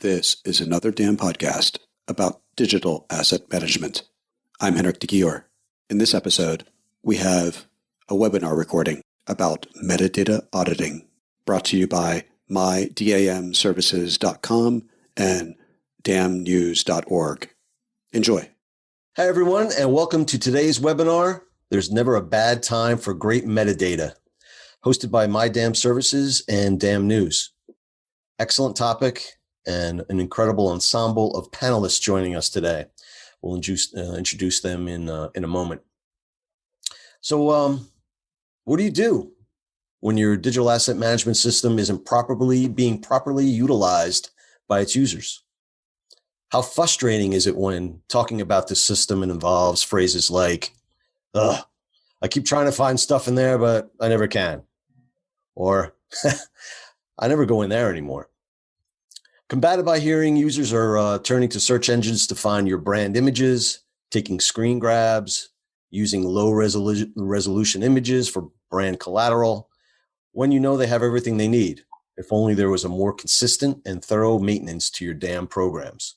This is Another Damn Podcast about digital asset management. I'm Henrik de Gior. In this episode, we have a webinar recording about metadata auditing, brought to you by mydamservices.com and damnews.org. Enjoy. Hi, everyone, and welcome to today's webinar, There's Never a Bad Time for Great Metadata, hosted by My Damn Services and Damn News. Excellent topic and an incredible ensemble of panelists joining us today. We'll introduce them in a moment. So what do you do when your digital asset management system isn't being properly utilized by its users? How frustrating is it when talking about this system and involves phrases like, I keep trying to find stuff in there, but I never can. Or I never go in there anymore. Combated by hearing, users are turning to search engines to find your brand images, taking screen grabs, using low resolution images for brand collateral, when you know they have everything they need. If only there was a more consistent and thorough maintenance to your damn programs.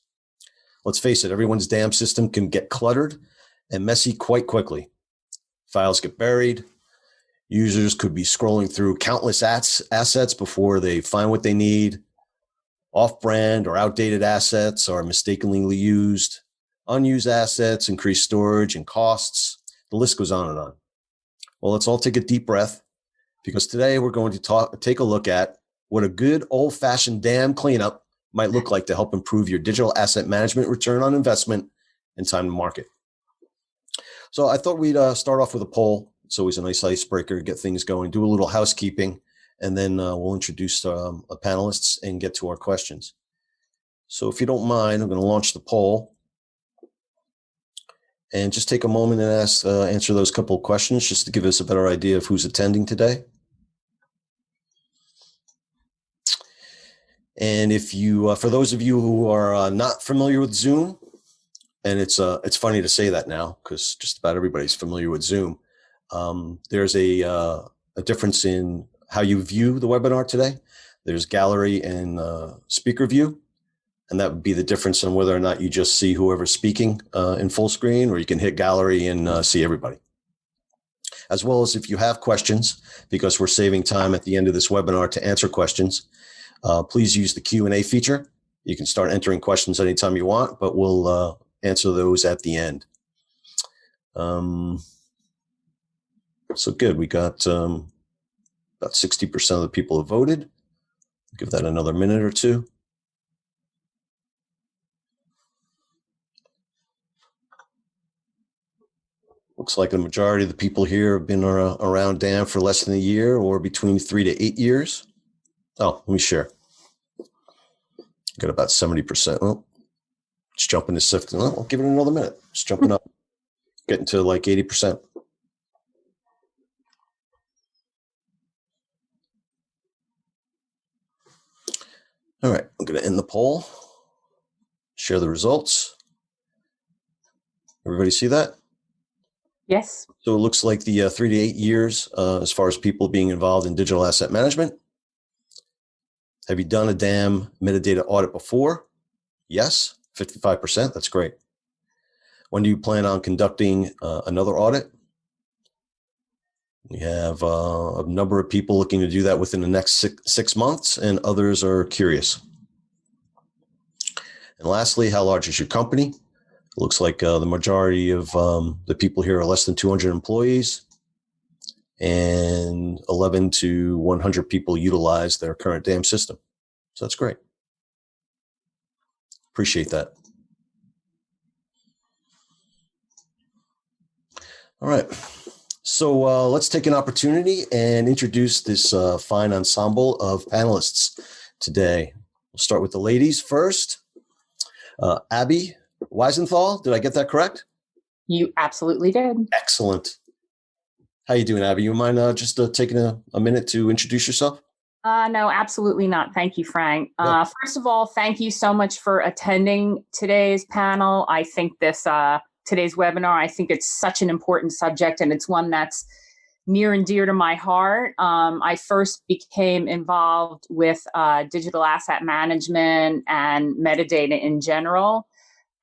Let's face it, everyone's damn system can get cluttered and messy quite quickly. Files get buried. Users could be scrolling through countless assets before they find what they need. Off-brand or outdated assets are mistakenly used. Unused assets increase storage and costs. The list goes on and on. Well, let's all take a deep breath, because today we're going to take a look at what a good old-fashioned damn cleanup might look like to help improve your digital asset management return on investment and time to market. So I thought we'd start off with a poll. It's always a nice icebreaker to get things going, do a little housekeeping, and then we'll introduce our panelists and get to our questions. So if you don't mind, I'm going to launch the poll and just take a moment and answer those couple of questions just to give us a better idea of who's attending today. And if you, for those of you who are not familiar with Zoom, and it's funny to say that now because just about everybody's familiar with Zoom. There's a difference in how you view the webinar today. There's gallery and speaker view, and that would be the difference in whether or not you just see whoever's speaking in full screen, or you can hit gallery and see everybody. As well as if you have questions, because we're saving time at the end of this webinar to answer questions, please use the Q&A feature. You can start entering questions anytime you want, but we'll answer those at the end. So good. We got about 60% of the people have voted. Give that another minute or two. Looks like the majority of the people here have been around DAM for less than a year, or between 3 to 8 years. Oh, let me share. Got about 70%. Well, just jumping to 60. Well, I'll give it another minute. Just jumping up, getting to like 80%. All right, I'm going to end the poll, share the results. Everybody see that? Yes. So it looks like the 3 to 8 years as far as people being involved in digital asset management. Have you done a damn metadata audit before? Yes, 55%. That's great. When do you plan on conducting another audit? We have a number of people looking to do that within the next six months, and others are curious. And lastly, how large is your company? It looks like the majority of the people here are less than 200 employees, and 11 to 100 people utilize their current DAM system. So that's great. Appreciate that. All right. So let's take an opportunity and introduce this fine ensemble of panelists today. We'll start with the ladies first. Abby Weisenthal, did I get that correct? You absolutely did. Excellent. How you doing, Abby? You mind just taking a minute to introduce yourself? No, absolutely not. Thank you, Frank. Yeah. First of all, thank you so much for attending today's panel. I think today's webinar, I think it's such an important subject, and it's one that's near and dear to my heart. I first became involved with digital asset management and metadata in general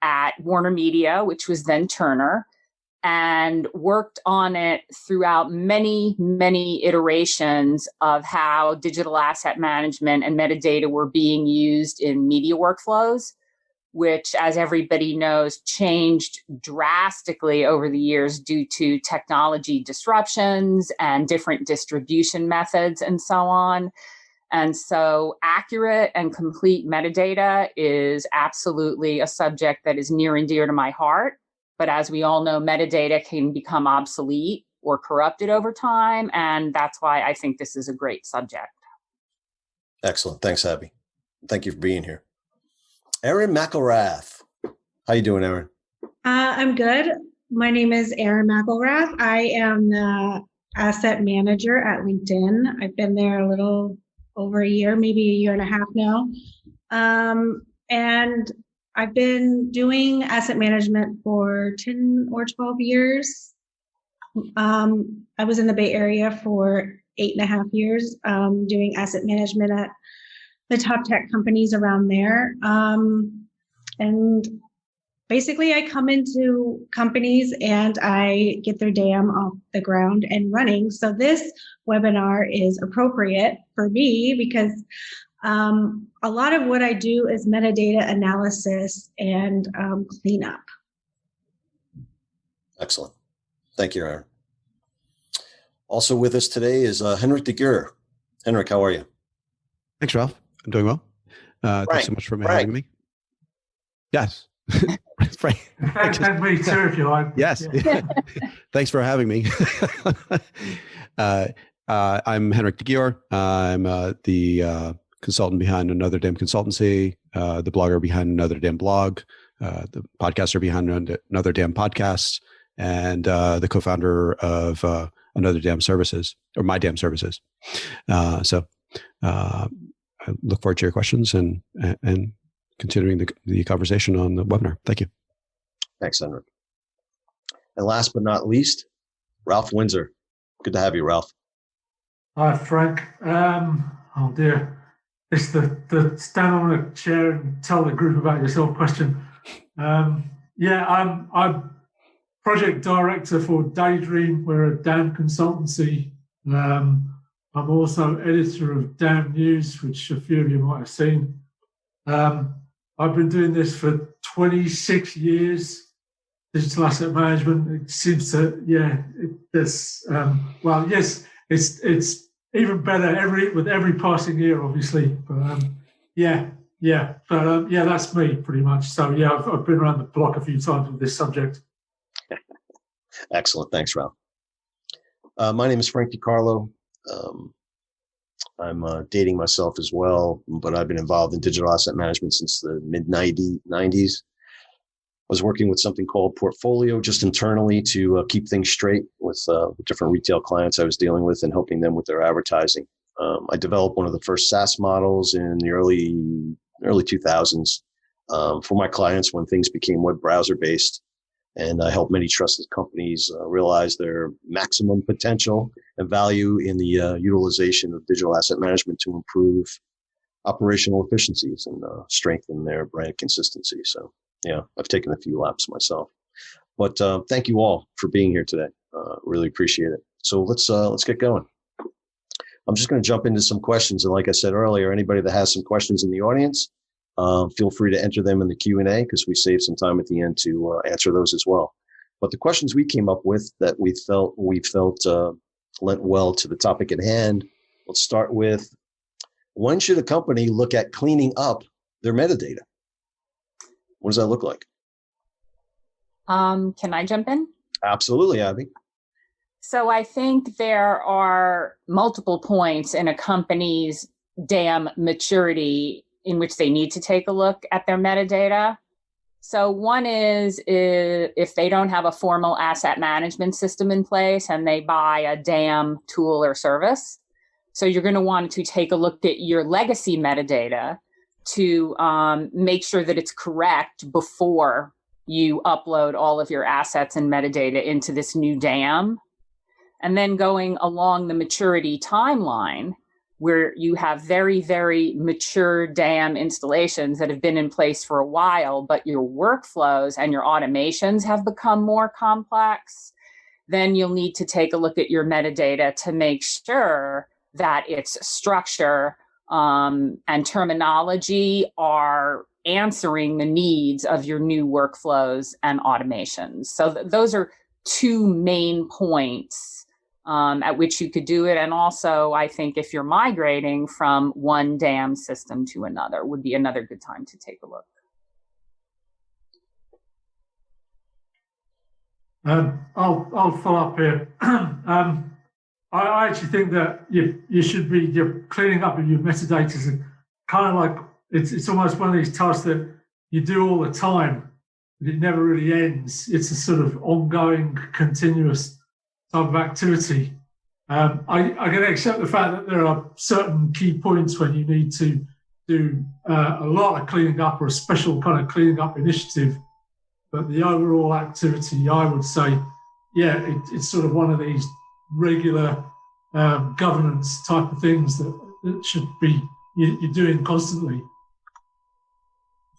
at Warner Media, which was then Turner, and worked on it throughout many, many iterations of how digital asset management and metadata were being used in media workflows, which, as everybody knows, changed drastically over the years due to technology disruptions and different distribution methods and so on. And so accurate and complete metadata is absolutely a subject that is near and dear to my heart. But as we all know, metadata can become obsolete or corrupted over time. And that's why I think this is a great subject. Excellent. Thanks, Abby. Thank you for being here. Erin McElrath. How you doing, Erin? I'm good. My name is Erin McElrath. I am the asset manager at LinkedIn. I've been there a little over a year, maybe a year and a half now. And I've been doing asset management for 10 or 12 years. I was in the Bay Area for 8.5 years, doing asset management at the top tech companies around there. And basically I come into companies and I get their dam off the ground and running. So this webinar is appropriate for me because a lot of what I do is metadata analysis and cleanup. Excellent. Thank you, Erin. Also with us today is Henrik de Gier. Henrik, how are you? Thanks, Ralph. I'm doing well. Thanks so much for having me. Yes. Frank. And me too, if you like. Yes. Yeah. Thanks for having me. I'm Henrik de Gier. I'm the consultant behind Another Damn Consultancy, the blogger behind Another Damn Blog, the podcaster behind Another Damn Podcast, and the co-founder of Another Damn Services, or My Damn Services. So I look forward to your questions and continuing the conversation on the webinar. Thank you. Thanks, Henrik. And last but not least, Ralph Windsor. Good to have you, Ralph. Hi, Frank. Oh dear. It's the stand on a chair and tell the group about yourself question. I'm project director for Daydream. We're a DAM consultancy. I'm also editor of DAM News, which a few of you might have seen. I've been doing this for 26 years, digital asset management. It seems to, it's even better with every passing year, obviously. But that's me pretty much. So yeah, I've been around the block a few times with this subject. Excellent. Thanks, Ralph. My name is Frank DiCarlo. I'm dating myself as well, but I've been involved in digital asset management since the mid-90s. I was working with something called Portfolio just internally to keep things straight with different retail clients I was dealing with and helping them with their advertising. I developed one of the first SaaS models in the early 2000s for my clients when things became web browser based. And I helped many trusted companies realize their maximum potential and value in the utilization of digital asset management to improve operational efficiencies and strengthen their brand consistency. So, yeah, I've taken a few laps myself. But thank you all for being here today. Really appreciate it. So let's get going. I'm just going to jump into some questions. And like I said earlier, anybody that has some questions in the audience, feel free to enter them in the Q&A because we saved some time at the end to answer those as well. But the questions we came up with that we felt lent well to the topic at hand. Let's start with, when should a company look at cleaning up their metadata? What does that look like? Can I jump in? Absolutely, Abby. So I think there are multiple points in a company's DAM maturity in which they need to take a look at their metadata. So one is if they don't have a formal asset management system in place and they buy a DAM tool or service. So you're going to want to take a look at your legacy metadata to make sure that it's correct before you upload all of your assets and metadata into this new DAM. and then going along the maturity timeline where you have very, very mature dam installations that have been in place for a while, but your workflows and your automations have become more complex, then you'll need to take a look at your metadata to make sure that its structure and terminology are answering the needs of your new workflows and automations. So those are two main points at which you could do it. And also, I think if you're migrating from one dam system to another, would be another good time to take a look. I'll follow up here. I actually think that you should be cleaning up your metadata, and kind of like it's almost one of these tasks that you do all the time, but it never really ends. It's a sort of ongoing, continuous type of activity. I can accept the fact that there are certain key points when you need to do a lot of cleaning up or a special kind of cleaning up initiative. But the overall activity, I would say, it's sort of one of these regular governance type of things that should be you're doing constantly.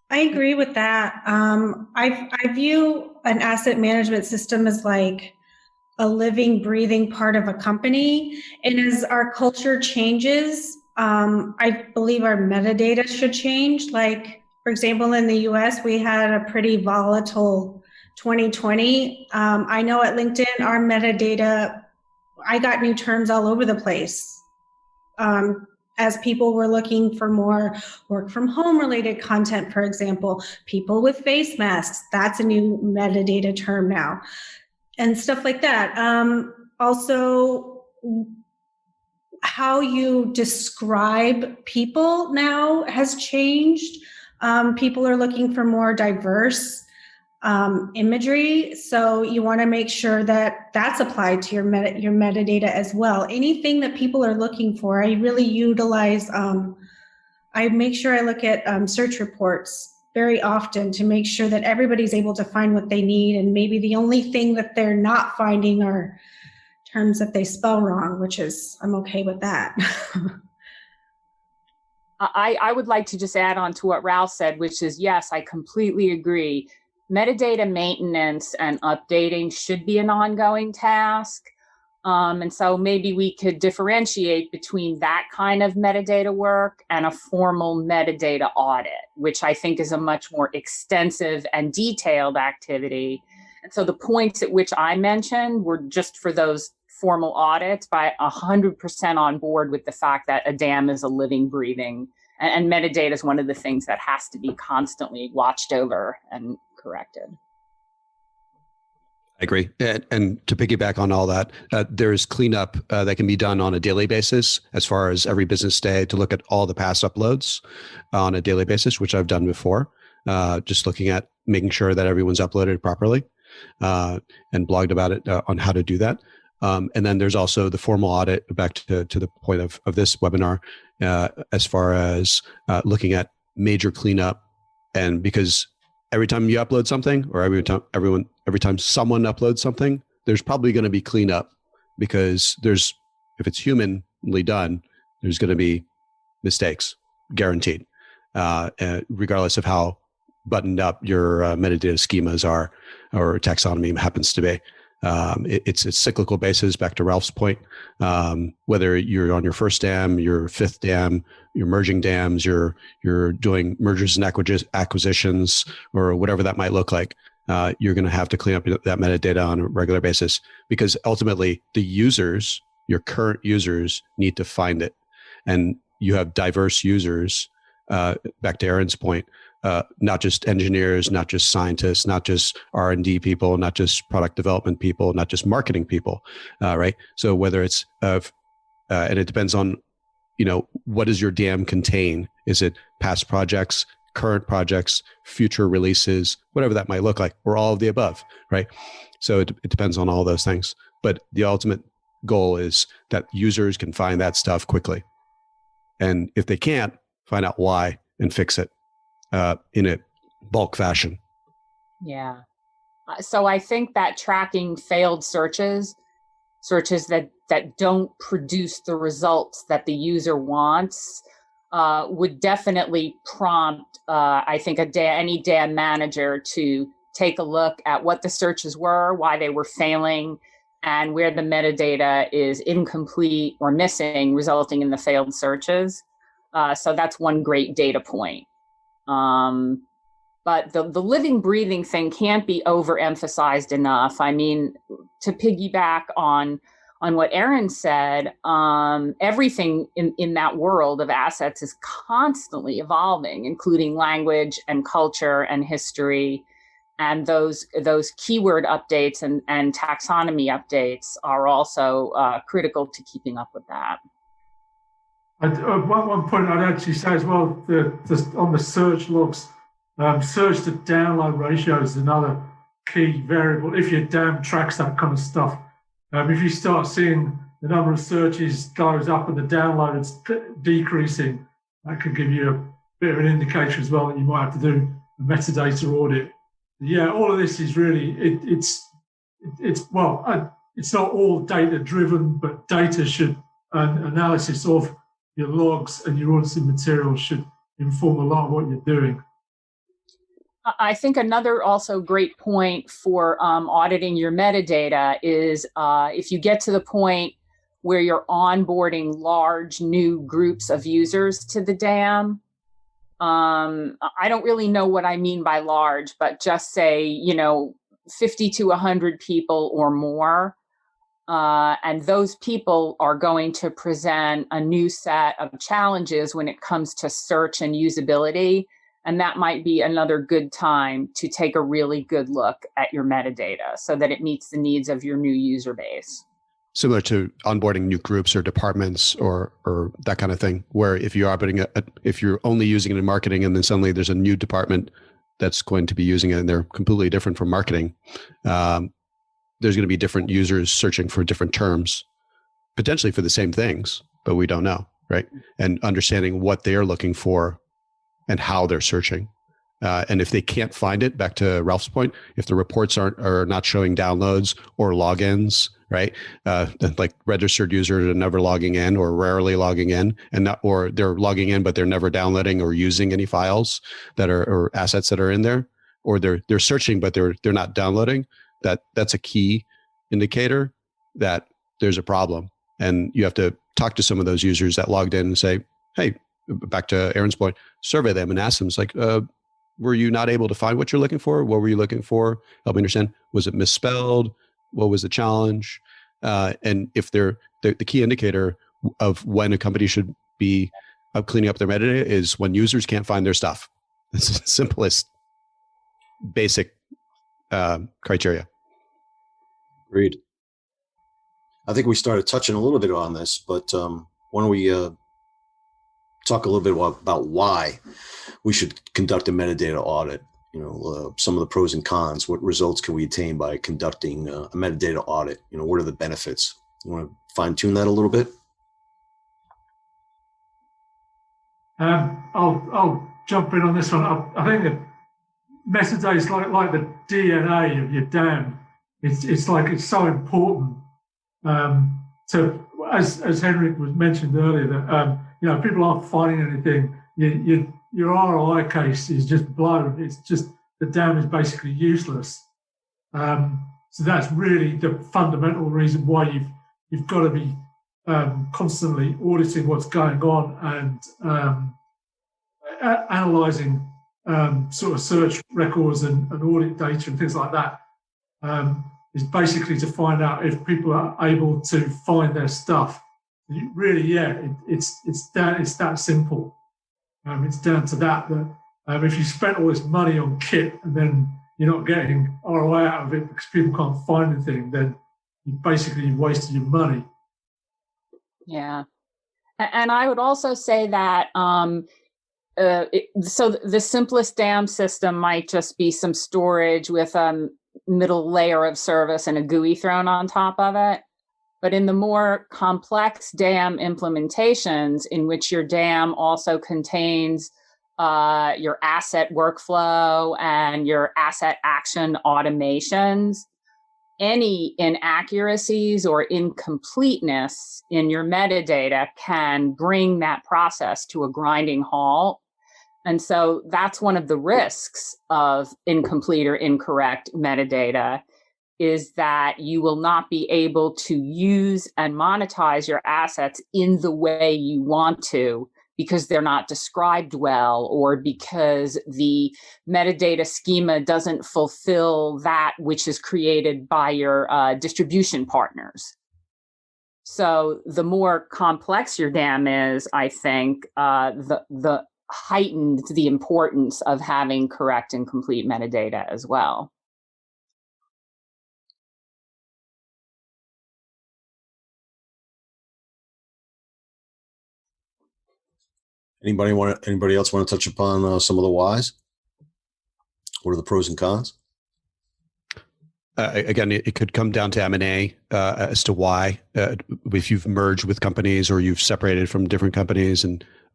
I agree with that. I view an asset management system as like a living, breathing part of a company. And as our culture changes, I believe our metadata should change. Like, for example, in the US, we had a pretty volatile 2020. I know at LinkedIn, our metadata, I got new terms all over the place. As people were looking for more work from home related content, for example, people with face masks, that's a new metadata term now, and stuff like that. Also, how you describe people now has changed. People are looking for more diverse imagery, so you want to make sure that that's applied to your metadata as well. Anything that people are looking for, I really utilize. I make sure I look at search reports very often to make sure that everybody's able to find what they need, and maybe the only thing that they're not finding are terms that they spell wrong, which is, I'm okay with that. I would like to just add on to what Ralph said, which is, yes, I completely agree. Metadata maintenance and updating should be an ongoing task. And so maybe we could differentiate between that kind of metadata work and a formal metadata audit, which I think is a much more extensive and detailed activity. And so the points at which I mentioned were just for those formal audits, by 100% on board with the fact that a dam is a living, breathing, and metadata is one of the things that has to be constantly watched over and corrected. I agree. And to piggyback on all that, there's cleanup that can be done on a daily basis as far as every business day to look at all the past uploads on a daily basis, which I've done before, just looking at making sure that everyone's uploaded properly and blogged about it on how to do that. And then there's also the formal audit, back to the point of this webinar, as far as looking at major cleanup. And because every time you upload something, or every time someone uploads something, there's probably going to be cleanup, because if it's humanly done, there's going to be mistakes, guaranteed, regardless of how buttoned up your metadata schemas are or taxonomy happens to be. It's a cyclical basis, back to Ralph's point. Whether you're on your first dam, your fifth dam, you're merging dams, you're doing mergers and acquisitions, or whatever that might look like, you're going to have to clean up that metadata on a regular basis, because ultimately the users, your current users, need to find it. And you have diverse users, back to Aaron's point, not just engineers, not just scientists, not just R&D people, not just product development people, not just marketing people, right? So whether it's, and it depends on, what does your dam contain? Is it past projects, current projects, future releases, whatever that might look like, or all of the above, right? So it depends on all those things. But the ultimate goal is that users can find that stuff quickly. And if they can't, find out why and fix it in a bulk fashion. Yeah. So I think that tracking failed searches searches that don't produce the results that the user wants would definitely prompt, I think, any DAM manager to take a look at what the searches were, why they were failing, and where the metadata is incomplete or missing, resulting in the failed searches. So that's one great data point. But the living, breathing thing can't be overemphasized enough. I mean, to piggyback on what Aaron said, everything in that world of assets is constantly evolving, including language and culture and history. And those keyword updates and taxonomy updates are also critical to keeping up with that. One point I'd actually say as well, on the search logs, search to download ratio is another key variable. If your DAM tracks that kind of stuff, if you start seeing the number of searches goes up and the downloads decreasing, that could give you a bit of an indication as well that you might have to do a metadata audit. Yeah, all of this is really it's not all data driven, but data should analysis of your logs and your audited materials should inform a lot of what you're doing. I think another also great point for auditing your metadata is if you get to the point where you're onboarding large new groups of users to the DAM. I don't really know what I mean by large, but just say, 50 to 100 people or more. And those people are going to present a new set of challenges when it comes to search and usability. And that might be another good time to take a really good look at your metadata so that it meets the needs of your new user base. Similar to onboarding new groups or departments or that kind of thing, where if you're operating if you're only using it in marketing and then suddenly there's a new department that's going to be using it and they're completely different from marketing, there's going to be different users searching for different terms, potentially for the same things, but we don't know, right? And understanding what they're looking for and how they're searching. And if they can't find it, back to Ralph's point, if the reports are not showing downloads or logins, right? Like registered users are never logging in or rarely logging in, or they're logging in but they're never downloading or using any files that are or assets that are in there, or they're searching but they're not downloading. That's a key indicator that there's a problem, and you have to talk to some of those users that logged in and say, hey, back to Aaron's point, survey them and ask them, it's like, were you not able to find what you're looking for? What were you looking for? Help me understand. Was it misspelled? What was the challenge? And if they're the key indicator of when a company should be cleaning up their metadata is when users can't find their stuff. It's the simplest, basic criteria. Agreed. I think we started touching a little bit on this, but why don't we talk a little bit about why we should conduct a metadata audit? Some of the pros and cons. What results can we attain by conducting a metadata audit? What are the benefits? You want to fine tune that a little bit? I'll jump in on this one. I think that metadata is like the DNA of your DAM. It's so important to, as Henrik was mentioned earlier, that people aren't finding anything. Your ROI case is just blown. It's just the DAM is basically useless. So that's really the fundamental reason why you've got to be constantly auditing what's going on and analysing sort of search records and audit data and things like that. Is basically to find out if people are able to find their stuff. Really, it's that simple. It's down to that if you spent all this money on kit and then you're not getting ROI out of it because people can't find anything, then you basically wasted your money. Yeah. And I would also say that so the simplest DAM system might just be some storage with middle layer of service and a GUI thrown on top of it. But in the more complex DAM implementations, in which your DAM also contains your asset workflow and your asset action automations, any inaccuracies or incompleteness in your metadata can bring that process to a grinding halt. And so that's one of the risks of incomplete or incorrect metadata, is that you will not be able to use and monetize your assets in the way you want to, because they're not described well, or because the metadata schema doesn't fulfill that which is created by your distribution partners. So the more complex your dam is, I think, the heightened the importance of having correct and complete metadata as well. Anybody else want to touch upon some of the whys? What are the pros and cons? Again, it could come down to M&A as to why, if you've merged with companies or you've separated from different companies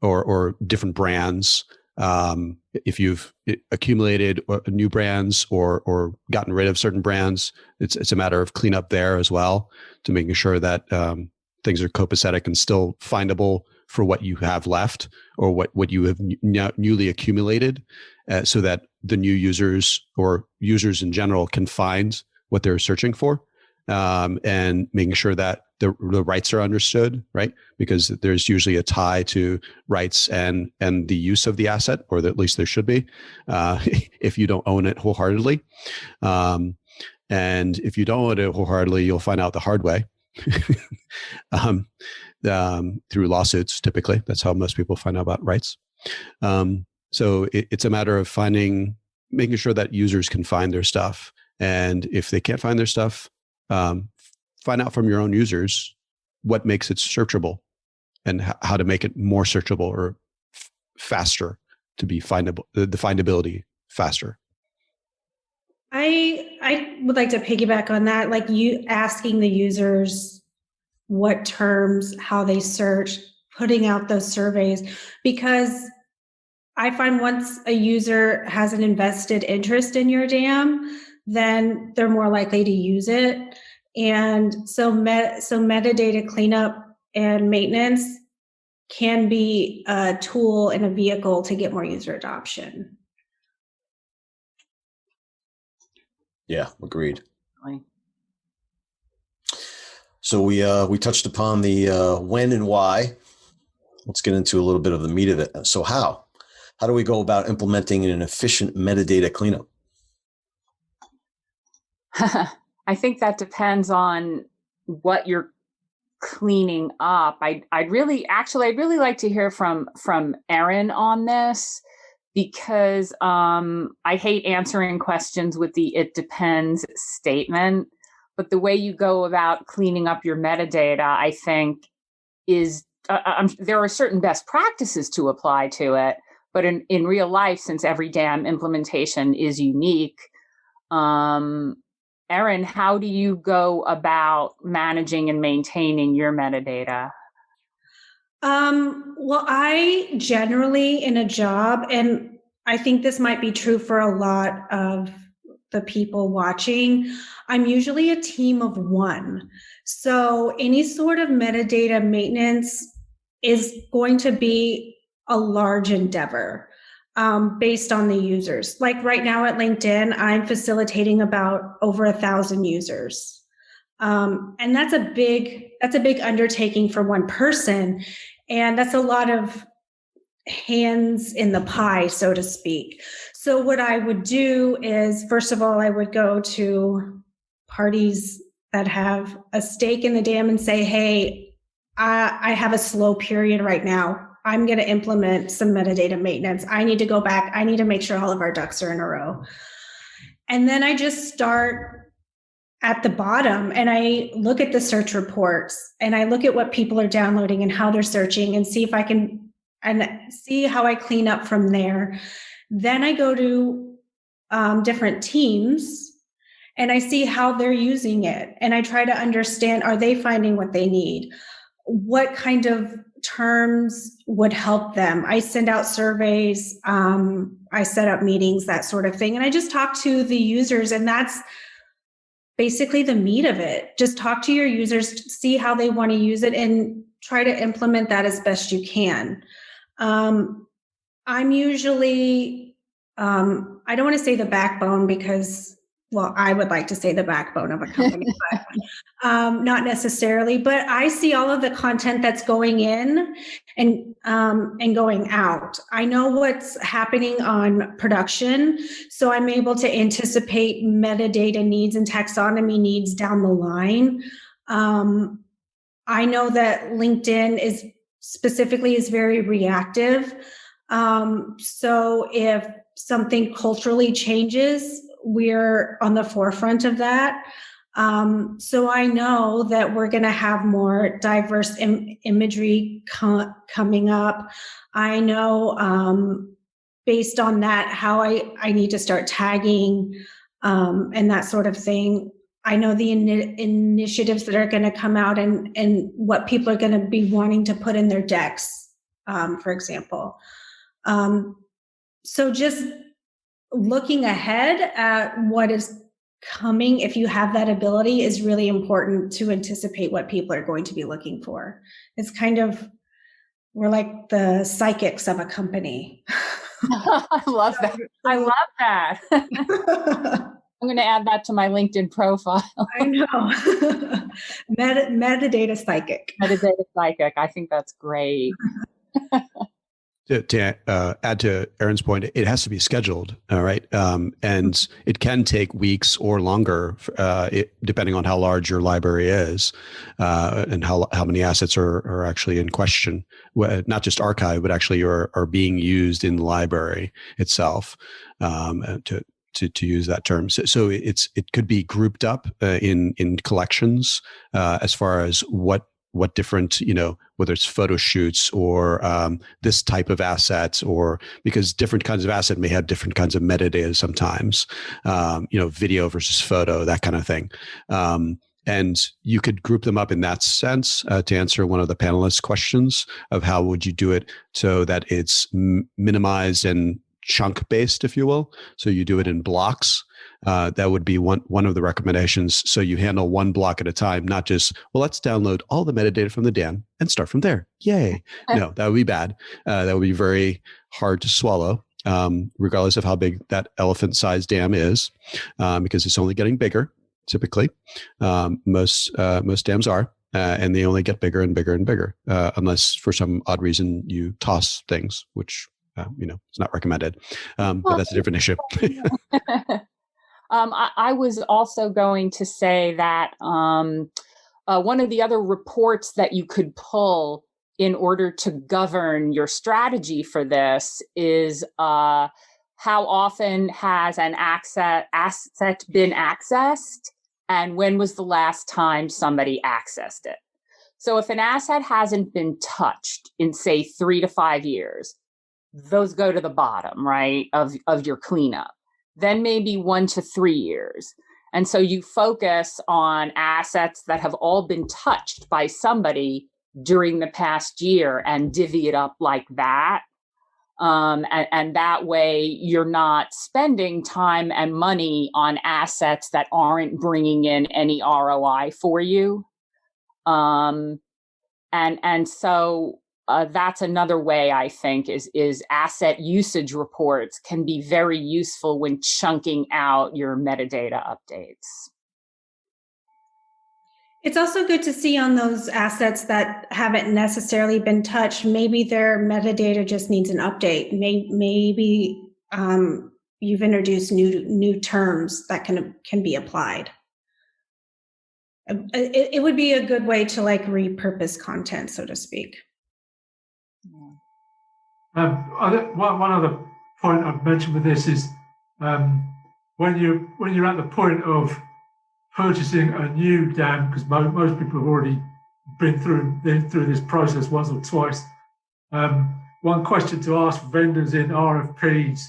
or different brands. If you've accumulated new brands or gotten rid of certain brands, it's a matter of cleanup there as well, to making sure that things are copacetic and still findable for what you have left or what you have newly accumulated, so that the new users or users in general can find what they're searching for, and making sure that the rights are understood, right? Because there's usually a tie to rights and the use of the asset, or at least there should be, if you don't own it wholeheartedly. And if you don't own it wholeheartedly, you'll find out the hard way. Through lawsuits, typically. That's how most people find out about rights. So it's a matter of making sure that users can find their stuff. And if they can't find their stuff, find out from your own users what makes it searchable and how to make it more searchable or faster to be findable, the findability faster. I would like to piggyback on that, like you asking the users what terms, how they search, putting out those surveys, because I find once a user has an invested interest in your dam, then they're more likely to use it. And so metadata cleanup and maintenance can be a tool and a vehicle to get more user adoption. Yeah, agreed. Right. So we touched upon the when and why. Let's get into a little bit of the meat of it. So how do we go about implementing an efficient metadata cleanup? I think that depends on what you're cleaning up. I'd really like to hear from Erin on this, because I hate answering questions with the "it depends" statement. But the way you go about cleaning up your metadata, I think, is there are certain best practices to apply to it. But in real life, since every dam implementation is unique, Erin, how do you go about managing and maintaining your metadata? Well, I generally in a job, and I think this might be true for a lot of the people watching, I'm usually a team of one. So any sort of metadata maintenance is going to be a large endeavor based on the users. Like right now at LinkedIn, I'm facilitating about over 1,000 users. And that's a big undertaking for one person. And that's a lot of hands in the pie, so to speak. So what I would do is, first of all, I would go to parties that have a stake in the dam and say, hey, I have a slow period right now. I'm going to implement some metadata maintenance. I need to go back. I need to make sure all of our ducks are in a row. And then I just start at the bottom and I look at the search reports and I look at what people are downloading and how they're searching and see if I can and see how I clean up from there. Then I go to different teams and I see how they're using it. And I try to understand, are they finding what they need? What kind of terms would help them? I send out surveys. I set up meetings, that sort of thing. And I just talk to the users. And that's basically the meat of it. Just talk to your users, see how they want to use it, and try to implement that as best you can. I'm usually, I don't want to say the backbone because, well, I would like to say the backbone of a company, but not necessarily. But I see all of the content that's going in and going out. I know what's happening on production, so I'm able to anticipate metadata needs and taxonomy needs down the line. I know that LinkedIn is very reactive. So if something culturally changes, we're on the forefront of that. So I know that we're going to have more diverse imagery coming up. I know based on that, how I need to start tagging and that sort of thing. I know the initiatives that are going to come out and what people are going to be wanting to put in their decks, for example. So just looking ahead at what is coming, if you have that ability, is really important to anticipate what people are going to be looking for. It's kind of, we're like the psychics of a company. I love that. I love that. I'm going to add that to my LinkedIn profile. I know. Metadata psychic. Metadata psychic. I think that's great. To add to Erin's point, it has to be scheduled, all right? And it can take weeks or longer, depending on how large your library is and how many assets are actually in question. Not just archived, but actually are being used in the library itself, to use that term. So it could be grouped up in collections as far as what different, whether it's photo shoots or this type of assets, or because different kinds of asset may have different kinds of metadata sometimes, video versus photo, that kind of thing. And you could group them up in that sense to answer one of the panelists' questions of how would you do it so that it's minimized and chunk based, if you will. So you do it in blocks. That would be one of the recommendations. So you handle one block at a time, not just, well, let's download all the metadata from the DAM and start from there. Yay. No, that would be bad. That would be very hard to swallow, regardless of how big that elephant-sized dam is, because it's only getting bigger, typically. Most dams are. And they only get bigger and bigger and bigger, unless for some odd reason you toss things, which, it's not recommended. But that's a different issue. I was also going to say that one of the other reports that you could pull in order to govern your strategy for this is how often has an asset been accessed, and when was the last time somebody accessed it. So if an asset hasn't been touched in, say, 3 to 5 years, those go to the bottom, right, of your cleanup. Then maybe 1 to 3 years. And so you focus on assets that have all been touched by somebody during the past year and divvy it up like that. And that way you're not spending time and money on assets that aren't bringing in any ROI for you. And so that's another way, I think, is asset usage reports can be very useful when chunking out your metadata updates. It's also good to see on those assets that haven't necessarily been touched, maybe their metadata just needs an update. Maybe you've introduced new terms that can be applied. It would be a good way to repurpose content, so to speak. One other point I've mentioned with this is when you're at the point of purchasing a new dam, because most people have already been through this process once or twice. One question to ask vendors in RFPs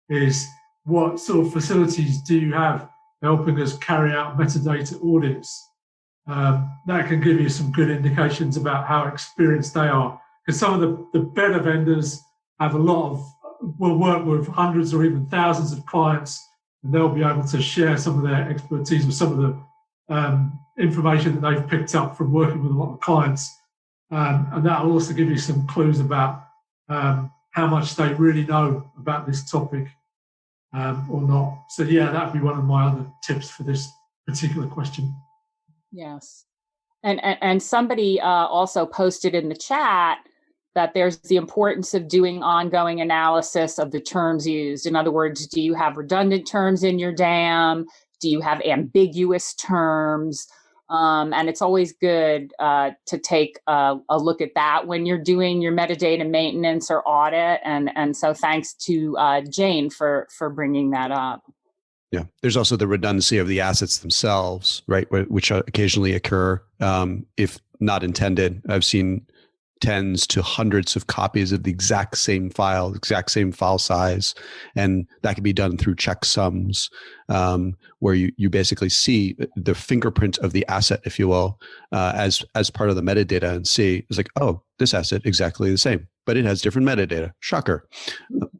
is, what sort of facilities do you have helping us carry out metadata audits? That can give you some good indications about how experienced they are. Because some of the better vendors have will work with hundreds or even thousands of clients, and they'll be able to share some of their expertise with some of information that they've picked up from working with a lot of clients. And that will also give you some clues about how much they really know about this topic or not. So yeah, that would be one of my other tips for this particular question. Yes. And somebody also posted in the chat that there's the importance of doing ongoing analysis of the terms used. In other words, do you have redundant terms in your DAM? Do you have ambiguous terms? And it's always good to take a look at that when you're doing your metadata maintenance or audit. And so thanks to Jane for bringing that up. Yeah. There's also the redundancy of the assets themselves, right? Which occasionally occur if not intended. I've seen tens to hundreds of copies of the exact same file, exact same file size. And that can be done through checksums, where you basically see the fingerprint of the asset, if you will, as part of the metadata, and see, it's like, oh, this asset exactly the same, but it has different metadata. Shocker.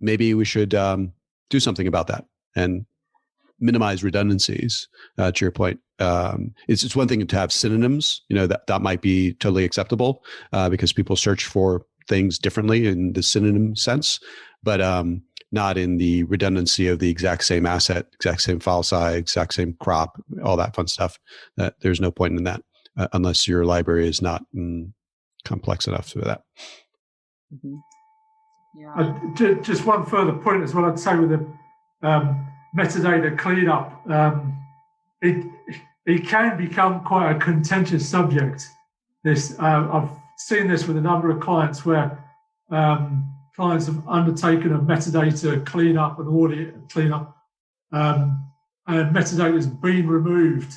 Maybe we should do something about that and minimize redundancies. To your point, it's one thing to have synonyms. That might be totally acceptable because people search for things differently in the synonym sense, but not in the redundancy of the exact same asset, exact same file size, exact same crop, all that fun stuff. There's no point in that unless your library is not complex enough for that. Mm-hmm. Yeah. Just one further point as well, I'd say with the metadata cleanup, it can become quite a contentious subject. I've seen this with a number of clients where clients have undertaken a metadata cleanup, an audit cleanup, and metadata has been removed,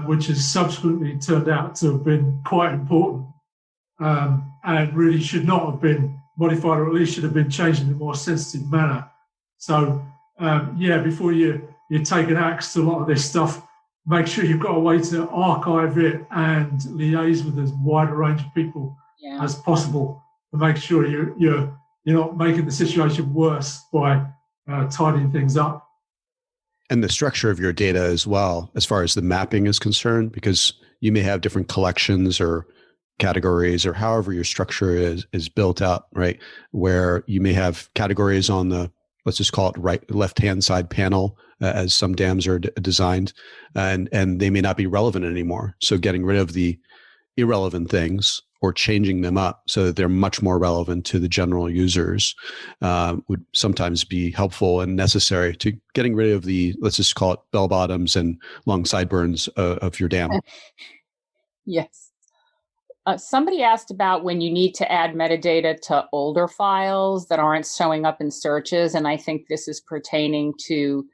which has subsequently turned out to have been quite important and really should not have been modified, or at least should have been changed in a more sensitive manner. So before you take an axe to a lot of this stuff, make sure you've got a way to archive it and liaise with as wide a range of people as possible to make sure you're not making the situation worse by tidying things up. And the structure of your data as well, as far as the mapping is concerned, because you may have different collections or categories or however your structure is built up, right? Where you may have categories on the, let's just call it left-hand side panel, as some DAMs are designed, and they may not be relevant anymore. So getting rid of the irrelevant things or changing them up so that they're much more relevant to the general users would sometimes be helpful and necessary to getting rid of the, let's just call it bell bottoms and long sideburns of your DAM. Yes. Somebody asked about when you need to add metadata to older files that aren't showing up in searches, and I think this is pertaining to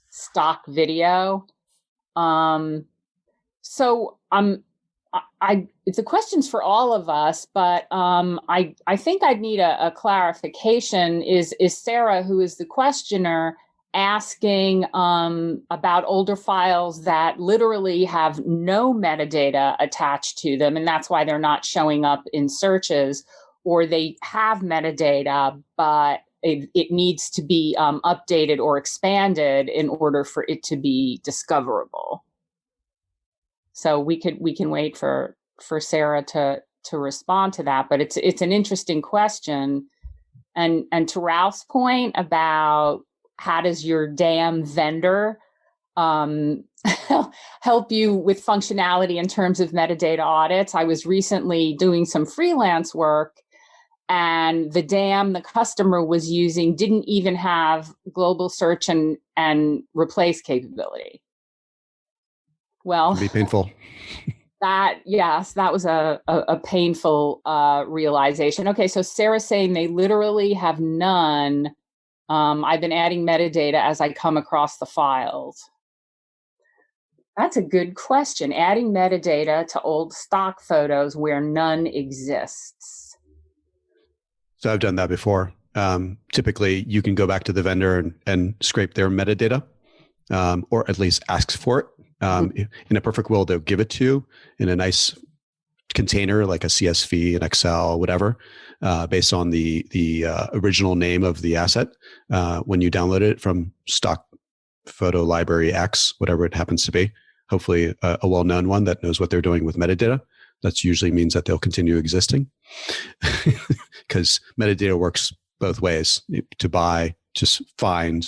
stock video. It's a question's for all of us, but I think I'd need a clarification. Is Sarah, who is the questioner, asking about older files that literally have no metadata attached to them, and that's why they're not showing up in searches, or they have metadata, but it needs to be updated or expanded in order for it to be discoverable? So we can wait for Sarah to respond to that, but it's an interesting question. And to Ralph's point about how does your DAM vendor help you with functionality in terms of metadata audits? I was recently doing some freelance work, and the DAM the customer was using didn't even have global search and replace capability. Well, It can be painful. That was a painful realization. Okay, so Sarah's saying they literally have none. I've been adding metadata as I come across the files. That's a good question. Adding metadata to old stock photos where none exists. So I've done that before. Typically, you can go back to the vendor and scrape their metadata, or at least ask for it. In a perfect world, they'll give it to you in a nice container like a CSV, an Excel, whatever, based on the original name of the asset when you download it from stock photo library X, whatever it happens to be. hopefully a well-known one that knows what they're doing with metadata. That usually means that they'll continue existing because metadata works both ways. To buy, just find,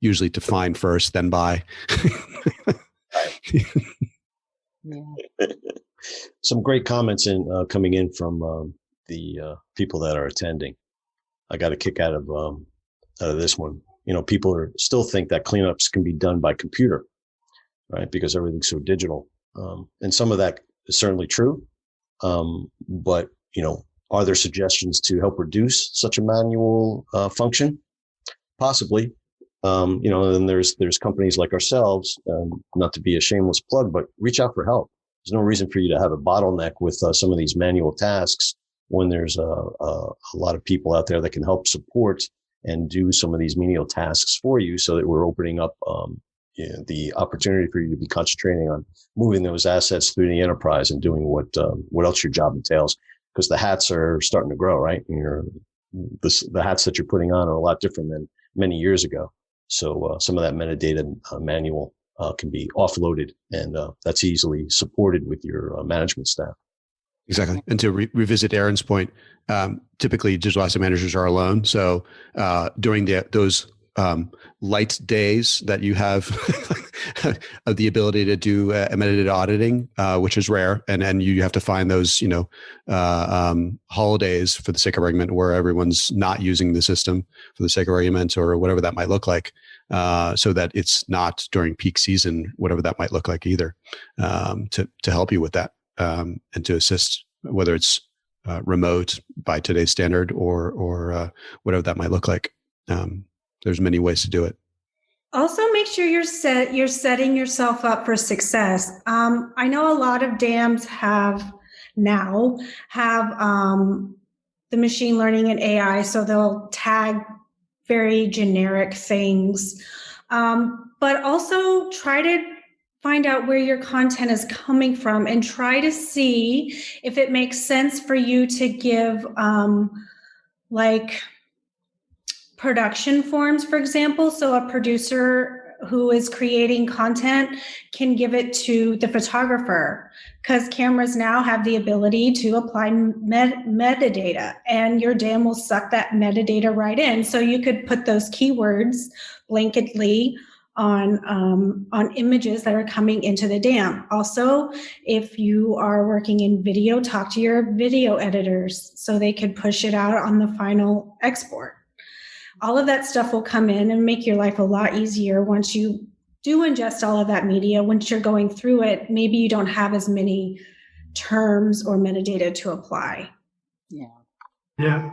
usually to find first, then buy. Some great comments coming in from the people that are attending. I got a kick out of this one. People still think that cleanups can be done by computer, right? Because everything's so digital. And some of that is certainly true. But, are there suggestions to help reduce such a manual function? Possibly. And there's companies like ourselves, not to be a shameless plug, but reach out for help. There's no reason for you to have a bottleneck with some of these manual tasks when there's a lot of people out there that can help support and do some of these menial tasks for you, so that we're opening up the opportunity for you to be concentrating on moving those assets through the enterprise and doing what else your job entails. Because the hats are starting to grow, right? The hats that you're putting on are a lot different than many years ago. So some of that metadata manual can be offloaded, and that's easily supported with your management staff. Exactly. And to revisit Aaron's point, typically digital asset managers are alone. So during those light days that you have of the ability to do a metadata auditing, which is rare, and you have to find those holidays, for the sake of argument, where everyone's not using the system for the sake of argument, or whatever that might look like, so that it's not during peak season, whatever that might look like either, to help you with that, and to assist, whether it's remote by today's standard or whatever that might look like. There's many ways to do it. Also, make sure you're setting yourself up for success. I know a lot of dams have the machine learning and AI, so they'll tag very generic things. But also try to find out where your content is coming from and try to see if it makes sense for you to give production forms, for example. So a producer who is creating content can give it to the photographer, because cameras now have the ability to apply metadata, and your dam will suck that metadata right in. So you could put those keywords blanketly on images that are coming into the dam. Also, if you are working in video, talk to your video editors so they could push it out on the final export. All of that stuff will come in and make your life a lot easier once you do ingest all of that media. Once you're going through it, maybe you don't have as many terms or metadata to apply. Yeah,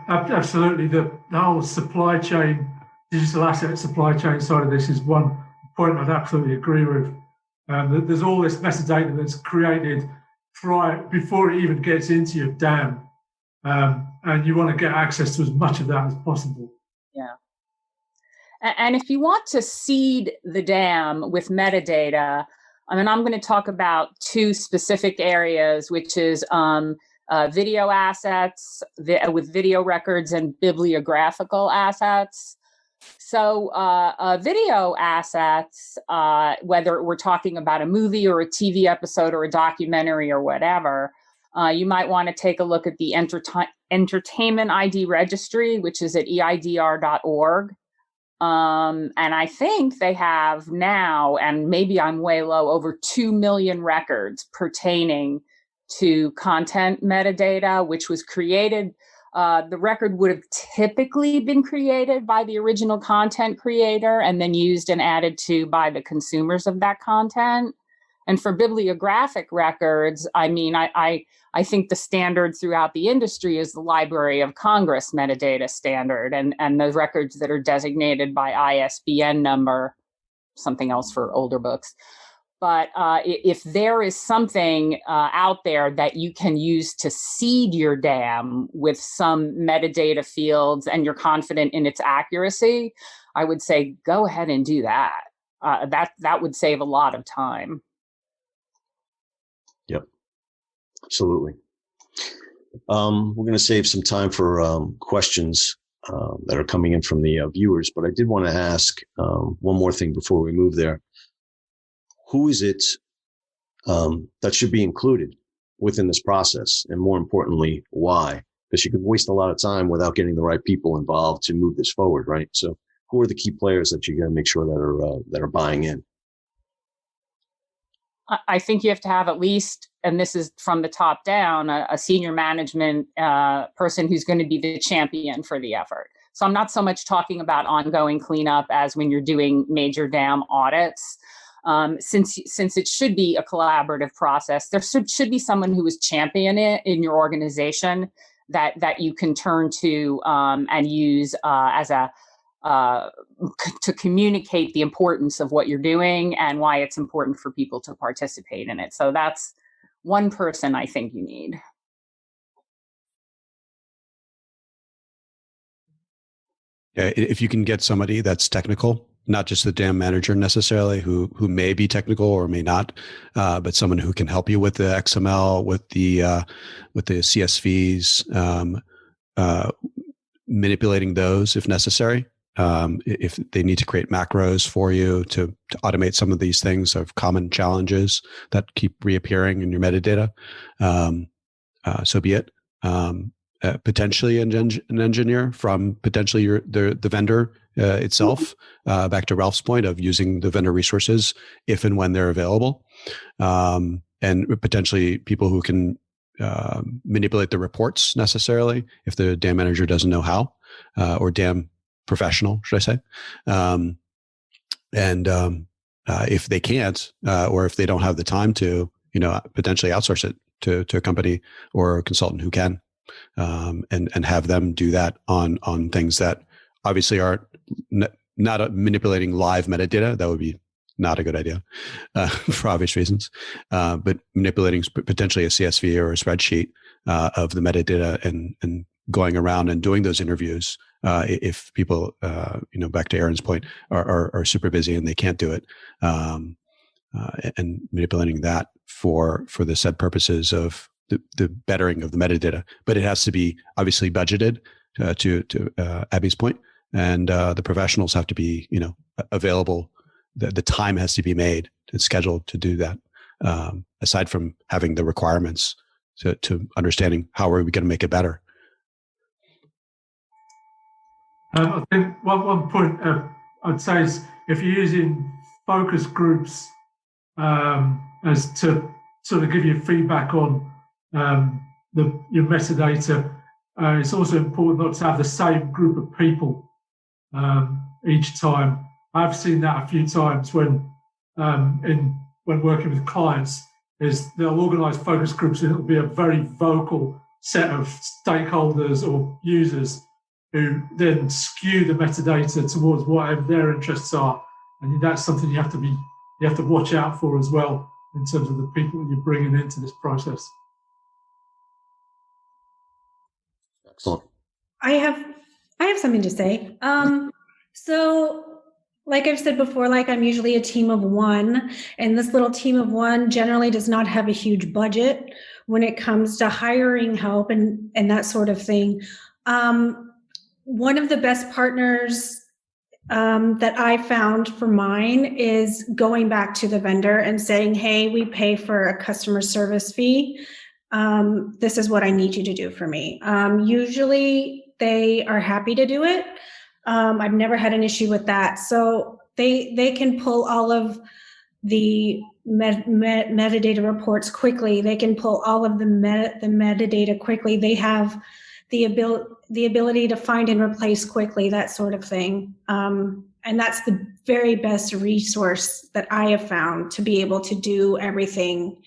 absolutely. The whole supply chain, digital asset supply chain side of this is one point I'd absolutely agree with. There's all this metadata that's created before it even gets into your dam, and you want to get access to as much of that as possible. Yeah. And if you want to seed the dam with metadata, I'm going to talk about two specific areas, which is video assets with video records and bibliographical assets. So video assets, whether we're talking about a movie or a TV episode or a documentary or whatever, you might want to take a look at the Entertainment ID Registry, which is at eidr.org. And I think they have now, and maybe I'm way low, over 2 million records pertaining to content metadata, which was created. The record would have typically been created by the original content creator and then used and added to by the consumers of that content. And for bibliographic records, I think the standard throughout the industry is the Library of Congress metadata standard, and those records that are designated by ISBN number, something else for older books. But if there is something out there that you can use to seed your dam with some metadata fields and you're confident in its accuracy, I would say go ahead and do that. That would save a lot of time. Yep, absolutely. We're going to save some time for questions that are coming in from the viewers, but I did want to ask one more thing before we move there. who is it that should be included within this process? And more importantly, why? Because you could waste a lot of time without getting the right people involved to move this forward, right? So who are the key players that you're going to make sure that are buying in? I think you have to have at least, and this is from the top down, a senior management person who's going to be the champion for the effort. So I'm not so much talking about ongoing cleanup as when you're doing major dam audits. Since it should be a collaborative process, there should be someone who is champion it in your organization that you can turn to and use as a to communicate the importance of what you're doing and why it's important for people to participate in it. So that's one person I think you need. Yeah, if you can get somebody that's technical, not just the dam manager necessarily, who may be technical or may not, but someone who can help you with the XML, with the CSVs, manipulating those if necessary. If they need to create macros for you to automate some of these things of common challenges that keep reappearing in your metadata, so be it. Potentially an engineer from potentially the vendor itself, back to Ralph's point of using the vendor resources if and when they're available, and potentially people who can manipulate the reports necessarily if the dam manager doesn't know how, or dam professional, should I say. If they can't, or if they don't have the time to, potentially outsource it to a company or a consultant who can, and have them do that on things that obviously are not manipulating live metadata. That would be not a good idea for obvious reasons. But manipulating potentially a CSV or a spreadsheet of the metadata and going around and doing those interviews. If people, back to Aaron's point, are super busy and they can't do it, and manipulating that for the said purposes of the bettering of the metadata. But it has to be obviously budgeted to Abby's point, and the professionals have to be available. The time has to be made and scheduled to do that. Aside from having the requirements to understanding how are we going to make it better. I think one point I'd say is if you're using focus groups as to sort of give you feedback on your metadata, it's also important not to have the same group of people each time. I've seen that a few times when working with clients, is they'll organise focus groups and it'll be a very vocal set of stakeholders or users who then skew the metadata towards whatever their interests are, and that's something you have to watch out for as well in terms of the people that you're bringing into this process. Excellent. I have something to say. So like I've said before, I'm usually a team of one, and this little team of one generally does not have a huge budget when it comes to hiring help and that sort of thing. One of the best partners that I found for mine is going back to the vendor and saying, hey, we pay for a customer service fee. This is what I need you to do for me. Usually they are happy to do it. I've never had an issue with that. So they can pull all of the metadata reports quickly. They can pull all of the metadata quickly. They have the ability to find and replace quickly, that sort of thing. And that's the very best resource that I have found to be able to do everything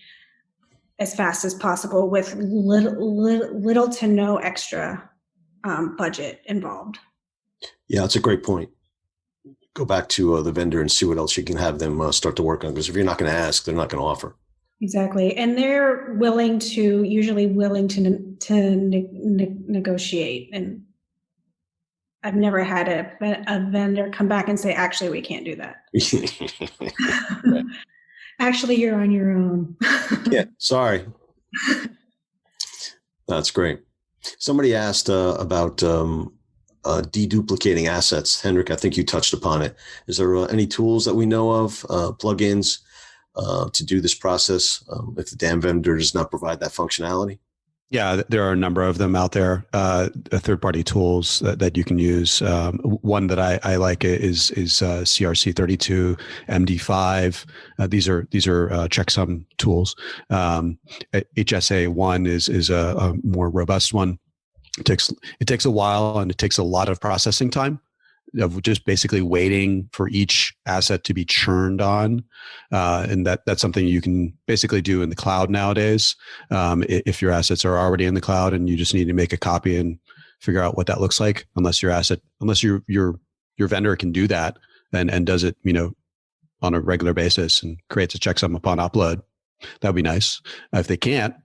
as fast as possible with little to no extra budget involved. Yeah, that's a great point. Go back to the vendor and see what else you can have them start to work on. Because if you're not going to ask, they're not going to offer. Exactly. And they're usually willing to negotiate. And I've never had a vendor come back and say, actually, we can't do that. Right. Actually, you're on your own. Yeah, sorry. That's great. Somebody asked about deduplicating assets. Henrik, I think you touched upon it. Is there any tools that we know of, plugins to do this process if the DAM vendor does not provide that functionality? Yeah, there are a number of them out there, third-party tools that you can use. One that I like is CRC32, MD5. These are checksum tools. HSA1 is a more robust one. It takes a while, and it takes a lot of processing time of just basically waiting for each asset to be churned on. And that's something you can basically do in the cloud nowadays. If your assets are already in the cloud and you just need to make a copy and figure out what that looks like, unless your vendor can do that and does it, on a regular basis and creates a checksum upon upload, that'd be nice. If they can't,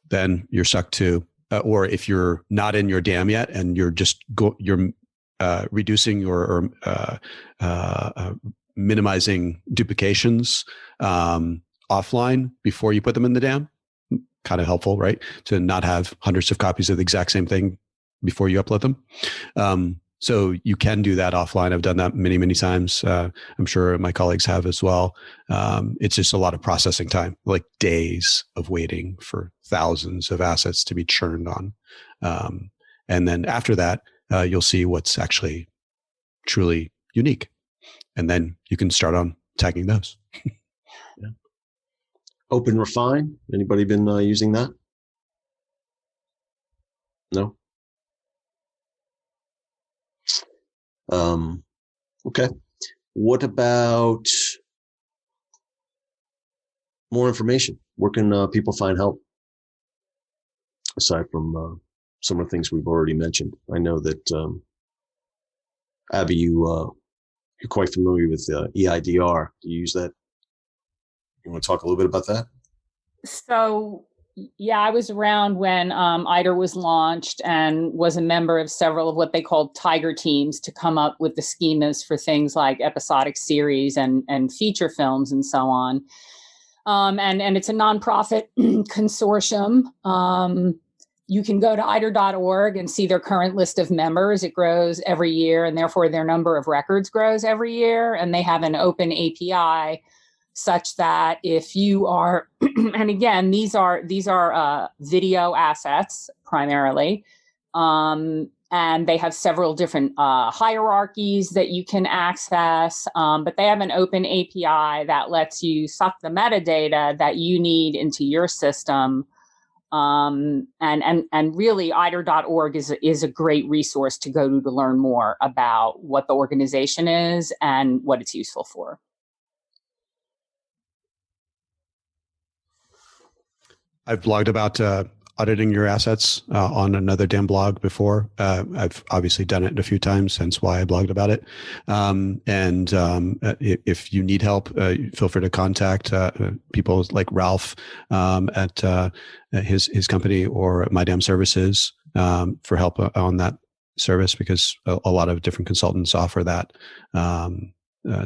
then you're stuck to, or if you're not in your DAM yet and you're reducing or minimizing duplications offline before you put them in the DAM. Kind of helpful, right? To not have hundreds of copies of the exact same thing before you upload them. So you can do that offline. I've done that many, many times. I'm sure my colleagues have as well. It's just a lot of processing time, like days of waiting for thousands of assets to be churned on. And then after that, you'll see what's actually truly unique. And then you can start on tagging those. Yeah. Open Refine. Anybody been using that? No? Okay. What about more information? Where can people find help? Aside from some of the things we've already mentioned. I know that, Abby, you're quite familiar with EIDR. Do you use that? You want to talk a little bit about that? So, yeah, I was around when IDER was launched and was a member of several of what they called tiger teams to come up with the schemas for things like episodic series and feature films and so on. And it's a nonprofit consortium. You can go to IDER.org and see their current list of members. It grows every year, and therefore their number of records grows every year. And they have an open API such that if you are, and again, these are video assets primarily, and they have several different hierarchies that you can access, but they have an open API that lets you suck the metadata that you need into your system. And really IDER.org is a great resource to go to learn more about what the organization is and what it's useful for. I've blogged about auditing your assets on another DAM blog before. I've obviously done it a few times, hence why I blogged about it. If you need help, feel free to contact people like Ralph at his company or My Dam Services for help on that service, because a lot of different consultants offer that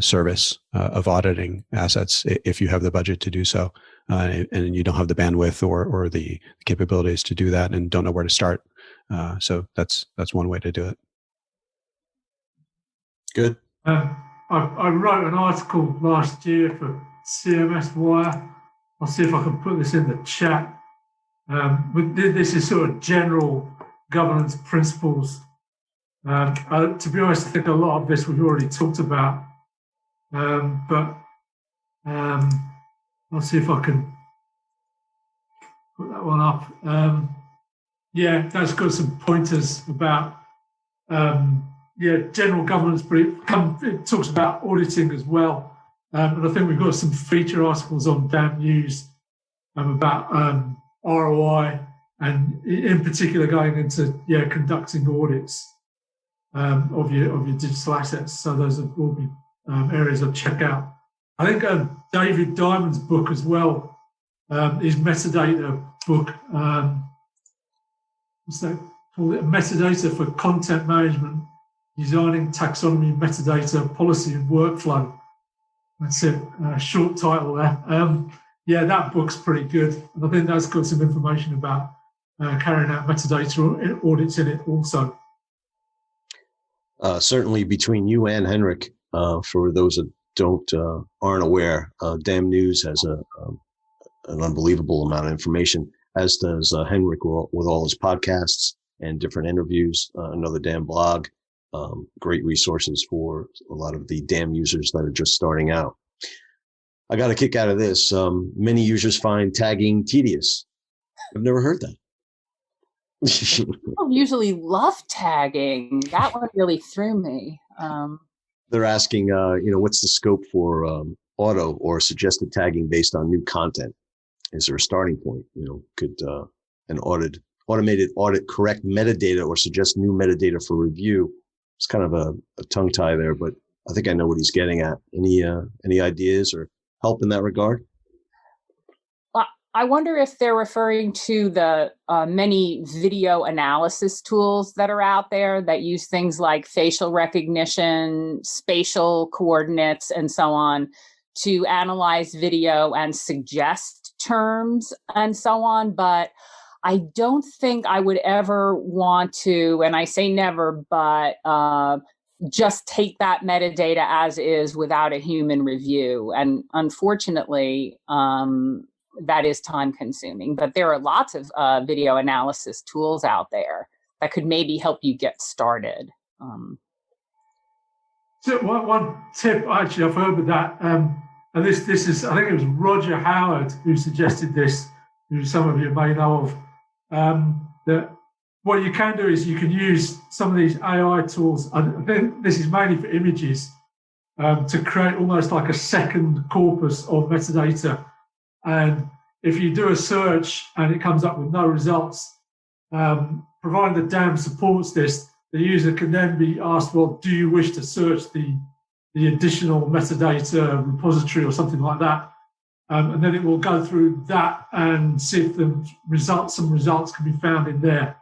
service of auditing assets if you have the budget to do so. And you don't have the bandwidth or the capabilities to do that and don't know where to start. So that's one way to do it. Good. I wrote an article last year for CMS Wire. I'll see if I can put this in the chat. This is sort of general governance principles. To be honest, I think a lot of this we've already talked about. But I'll see if I can put that one up. Yeah, that's got some pointers about general governance, but it talks about auditing as well. And I think we've got some feature articles on DAM News about ROI, and in particular going into conducting audits of your digital assets. So those will be areas I'll check out. I think David Diamond's book as well, his metadata book, what's that called? Metadata for Content Management, Designing Taxonomy, Metadata, Policy and Workflow. That's it, short title there. That book's pretty good. And I think that's got some information about carrying out metadata audits in it also. Certainly between you and Henrik, for those that aren't aware, Damn News has an unbelievable amount of information, as does Henrik with all his podcasts and different interviews. Another Damn blog, great resources for a lot of the Damn users that are just starting out. I got a kick out of this. Many users find tagging tedious. I've never heard that. People usually love tagging. That one really threw me. They're asking, what's the scope for auto or suggested tagging based on new content? Is there a starting point? Could an automated audit correct metadata or suggest new metadata for review? It's kind of a tongue tie there, but I think I know what he's getting at. Any ideas or help in that regard? I wonder if they're referring to the many video analysis tools that are out there that use things like facial recognition, spatial coordinates, and so on to analyze video and suggest terms and so on. But I don't think I would ever want to, and I say never, but just take that metadata as is without a human review. And unfortunately, that is time consuming, but there are lots of video analysis tools out there that could maybe help you get started. So one tip, actually, I've heard of that, and this is, I think it was Roger Howard who suggested this, who some of you may know of, that what you can do is you can use some of these AI tools, and I think this is mainly for images, to create almost like a second corpus of metadata. And if you do a search and it comes up with no results, provided the DAM supports this, the user can then be asked, well, do you wish to search the additional metadata repository or something like that? And then it will go through that and see if some results can be found in there.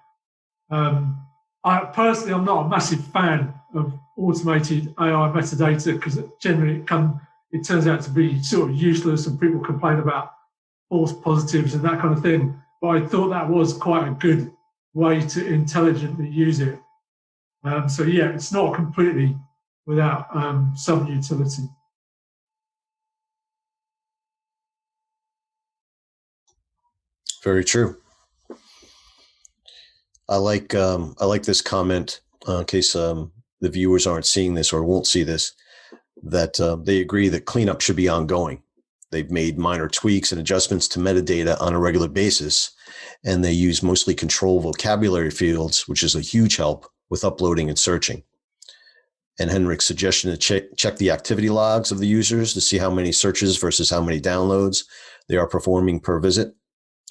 I personally, I'm not a massive fan of automated AI metadata because generally it turns out to be sort of useless and people complain about false positives and that kind of thing. But I thought that was quite a good way to intelligently use it. So yeah, it's not completely without some utility. Very true. I like this comment in case the viewers aren't seeing this or won't see this, that they agree that cleanup should be ongoing. They've made minor tweaks and adjustments to metadata on a regular basis, and they use mostly control vocabulary fields, which is a huge help with uploading and searching. And Henrik's suggestion to check the activity logs of the users to see how many searches versus how many downloads they are performing per visit.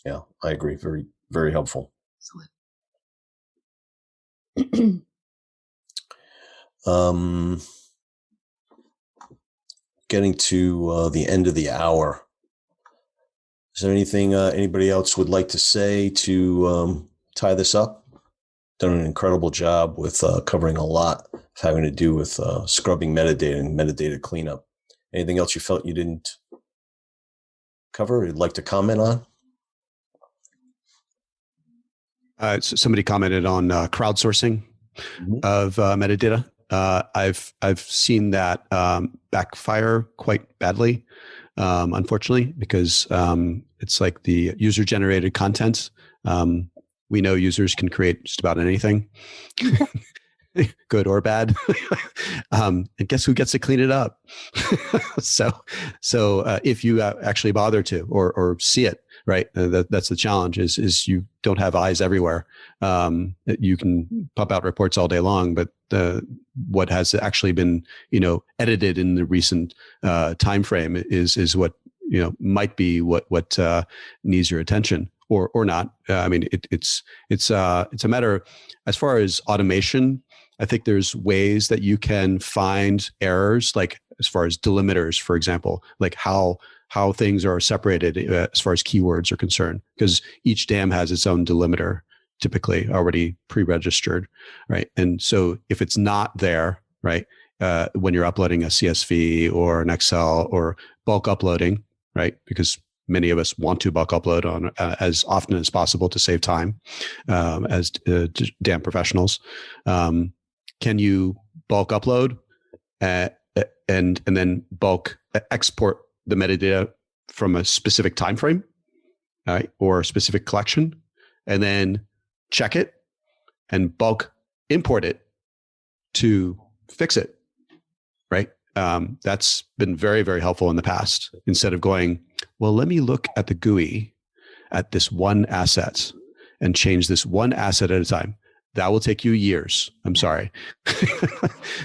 Yeah, I agree. Very, very helpful. Getting to the end of the hour. Is there anything anybody else would like to say to tie this up? Done an incredible job with covering a lot of having to do with scrubbing metadata and metadata cleanup. Anything else you felt you didn't cover, you'd like to comment on? Somebody commented on crowdsourcing of metadata. I've seen that backfire quite badly, unfortunately, because it's like the user-generated content. We know users can create just about anything, good or bad. And guess who gets to clean it up? So if you actually bother to or see it, right? That's the challenge is you don't have eyes everywhere. You can pump out reports all day long, but what has actually been, edited in the recent time frame is what, might be what needs your attention or not. I mean, it's a matter as far as automation. I think there's ways that you can find errors, like as far as delimiters, for example, like how things are separated as far as keywords are concerned, because each DAM has its own delimiter, typically already pre-registered, right? And so if it's not there, right, when you're uploading a CSV or an Excel or bulk uploading, right, because many of us want to bulk upload on as often as possible to save time as DAM professionals. Can you bulk upload and then bulk export the metadata from a specific time frame, all right, or a specific collection, and then check it and bulk import it to fix it, right? That's been very, very helpful in the past. Instead of going, well, let me look at the GUI at this one asset and change this one asset at a time. That will take you years. I'm sorry.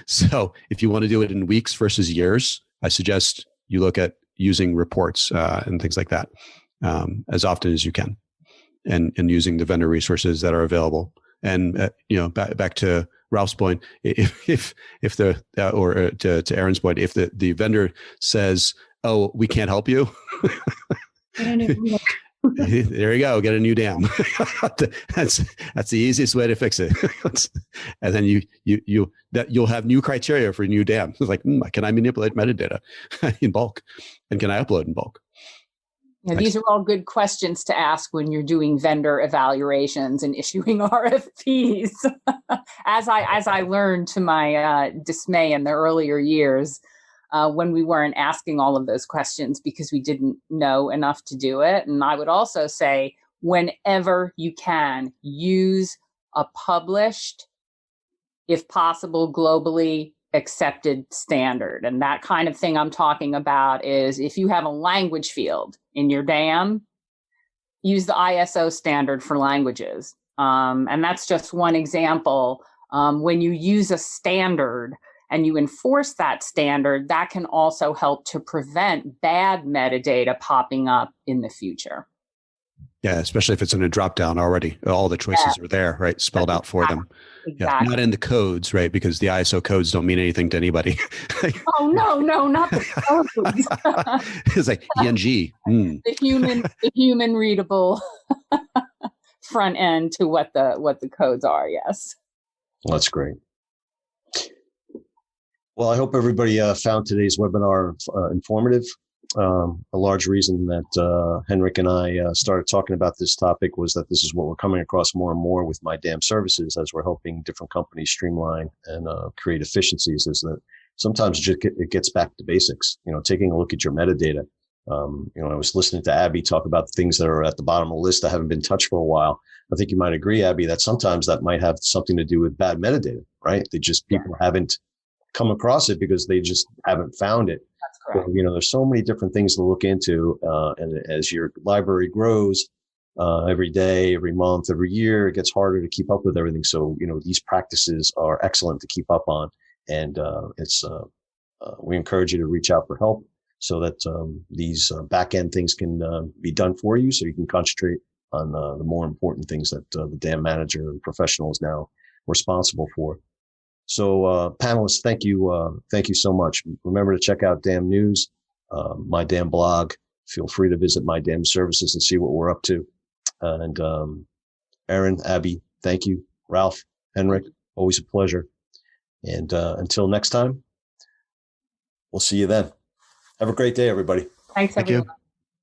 So if you want to do it in weeks versus years, I suggest you look at using reports and things like that as often as you can, and using the vendor resources that are available. And back to Ralph's point, if the or to Aaron's point, if the vendor says, "Oh, we can't help you," there you go. Get a new dam. That's the easiest way to fix it. And then you'll have new criteria for new dam. It's like, can I manipulate metadata in bulk, and can I upload in bulk? Yeah, these are all good questions to ask when you're doing vendor evaluations and issuing RFPs. As I learned to my dismay in the earlier years, when we weren't asking all of those questions because we didn't know enough to do it. And I would also say, whenever you can, use a published, if possible, globally accepted standard. And that kind of thing I'm talking about is if you have a language field in your DAM, use the ISO standard for languages. And that's just one example. When you use a standard and you enforce that standard, that can also help to prevent bad metadata popping up in the future. Yeah, especially if it's in a drop-down already. All the choices are there, right? Spelled out for them. Exactly. Yeah, not in the codes, right? Because the ISO codes don't mean anything to anybody. Oh, no, not the codes. It's like ENG. The human readable front end to what the codes are, yes. That's great. Well, I hope everybody found today's webinar informative. A large reason that Henrik and I started talking about this topic was that this is what we're coming across more and more with my damn services as we're helping different companies streamline and create efficiencies, is that sometimes it gets back to basics, taking a look at your metadata. I was listening to Abby talk about things that are at the bottom of the list that haven't been touched for a while. I think you might agree, Abby, that sometimes that might have something to do with bad metadata, right? People haven't come across it because they just haven't found it. That's correct. So, there's so many different things to look into. And as your library grows every day, every month, every year, it gets harder to keep up with everything. So, these practices are excellent to keep up on. And we encourage you to reach out for help so that these back end things can be done for you, so you can concentrate on the more important things that the DAM manager and professional is now responsible for. So, panelists, thank you so much. Remember to check out DAM News, my DAM blog. Feel free to visit my DAM services and see what we're up to. And Aaron, Abby, thank you. Ralph, Henrik, always a pleasure. And until next time, we'll see you then. Have a great day, everybody. Thanks, everyone. Thank you.